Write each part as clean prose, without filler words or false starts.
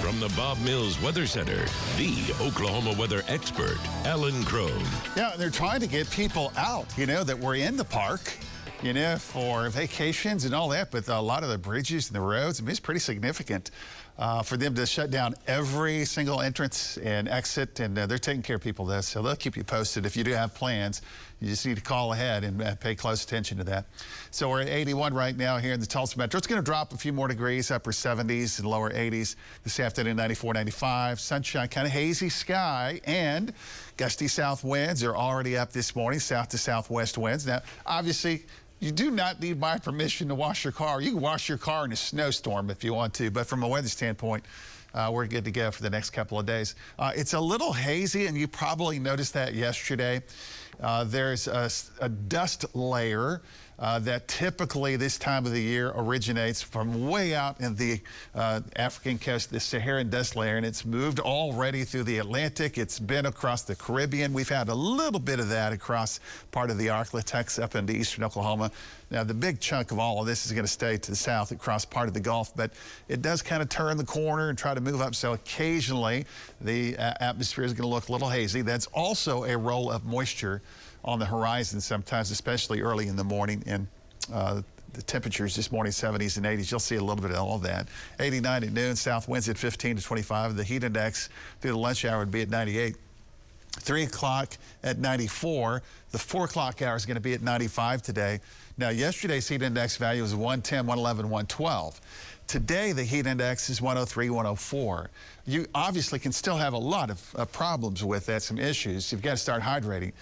From the Bob Mills Weather Center, the Oklahoma weather expert, Alan Crone. Yeah, they're trying to get people out, that were in the park, for vacations and all that. But a lot of the bridges and the roads, it's pretty significant for them to shut down every single entrance and exit. And they're taking care of people this, so they'll keep you posted. If you do have plans, you just need to call ahead and pay close attention to that. So we're at 81 right now here in the Tulsa Metro. It's going to drop a few more degrees, upper 70s and lower 80s. This afternoon, 94, 95. Sunshine, kind of hazy sky, and gusty south winds are already up this morning, south to southwest winds. Now, obviously, you do not need my permission to wash your car. You can wash your car in a snowstorm if you want to, but from a weather standpoint, we're good to go for the next couple of days. It's a little hazy, and you probably noticed that yesterday. There's a dust layer that typically this time of the year originates from way out in the African coast, the Saharan dust layer, and it's moved already through the Atlantic. It's been across the Caribbean. We've had a little bit of that across part of the Arklatex up into eastern Oklahoma. Now, the big chunk of all of this is going to stay to the south across part of the Gulf, but it does kind of turn the corner and try to move up. So occasionally the atmosphere is going to look a little hazy. That's also a roll of moisture on the horizon sometimes, especially early in the morning. And the temperatures this morning, 70s and 80s. You'll see a little bit of all of that. 89 at noon, south winds at 15 to 25. The heat index through the lunch hour would be at 98. 3 o'clock at 94. The 4 o'clock hour is going to be at 95 today. Now, yesterday's heat index value was 110, 111, 112. Today, the heat index is 103, 104. You obviously can still have a lot of problems with that, some issues. You've got to start hydrating.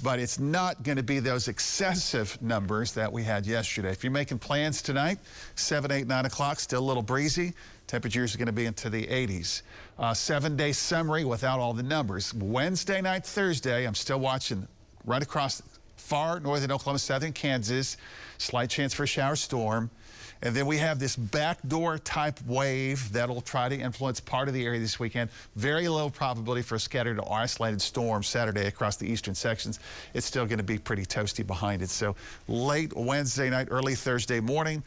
But it's not going to be those excessive numbers that we had yesterday. If you're making plans tonight, 7, 8, 9 o'clock, still a little breezy. Temperatures are going to be into the 80s. 7-day summary without all the numbers. Wednesday night, Thursday, I'm still watching right across far northern Oklahoma, southern Kansas. Slight chance for a shower storm. And then we have this backdoor type wave that'll try to influence part of the area this weekend. Very low probability for a scattered or isolated storm Saturday across the eastern sections. It's still going to be pretty toasty behind it. So late Wednesday night, early Thursday morning,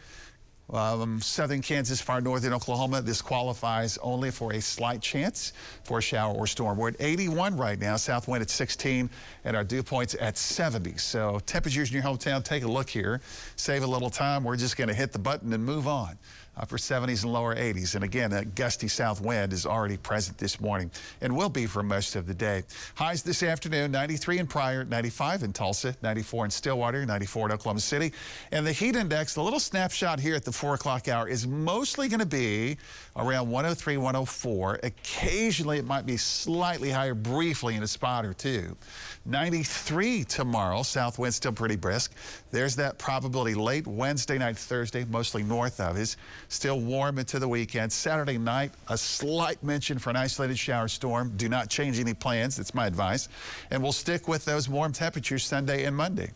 southern Kansas, far northern Oklahoma, this qualifies only for a slight chance for a shower or storm. We're at 81 right now, south wind at 16, and our dew point's at 70. So temperatures in your hometown, take a look here. Save a little time. We're just going to hit the button and move on. Upper 70s and lower 80s. And again, that gusty south wind is already present this morning and will be for most of the day. Highs this afternoon, 93 in Pryor, 95 in Tulsa, 94 in Stillwater, 94 in Oklahoma City. And the heat index, the little snapshot here at the 4 o'clock hour, is mostly going to be around 103, 104. Occasionally, it might be slightly higher briefly in a spot or two. 93 tomorrow, south wind still pretty brisk. There's that probability late Wednesday night, Thursday, mostly north of us. Still warm into the weekend. Saturday night, a slight mention for an isolated shower storm. Do not change any plans. That's my advice. And we'll stick with those warm temperatures Sunday and Monday.